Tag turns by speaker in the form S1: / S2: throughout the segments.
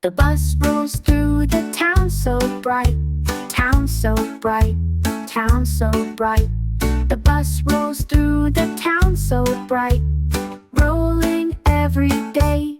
S1: The bus rolls through the town so bright, town so bright, town so bright. The bus rolls through the town so bright, rolling every day.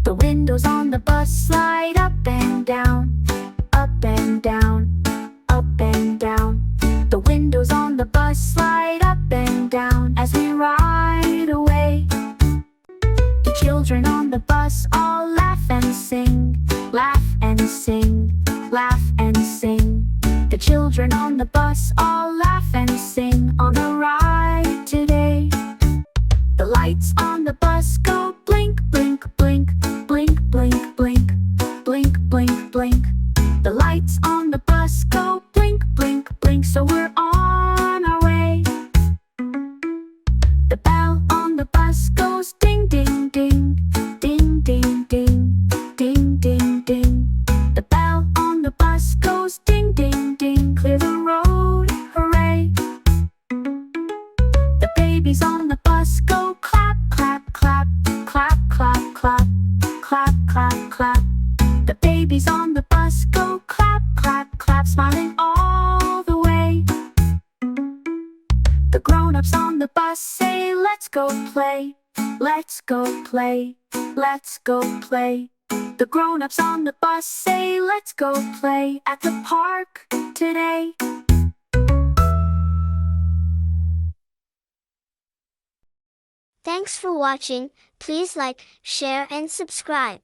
S1: The windows on the bus slide up and down, up and down, up and down. The windows on the bus slide up and down as we ride away. The children on the bus all laugh and sing, laugh and sing, laugh and sing. The children on the bus all laugh and sing on the ride today. The lights on the bus go blink, blink, blink, blink, blink, blink, blink, blink, blink. The lights on the bus go blink, blink, blink, so we're on our way. The bell on the bus goes ding, ding, ding, ding, ding, ding, ding, ding, ding. The bell on the bus goes ding, ding, ding, clear the road, hooray. The babies on the bus go clap, clap, clap, clap, clap, clap, clap, clap, clap. The babies on the bus go clap, clap, clap, smiling all the way. The grown-ups on the bus say, let's go play, let's go play, let's go play. The grown-ups on the bus say, let's go play at the park today.
S2: Thanks for watching. Please like, share and subscribe.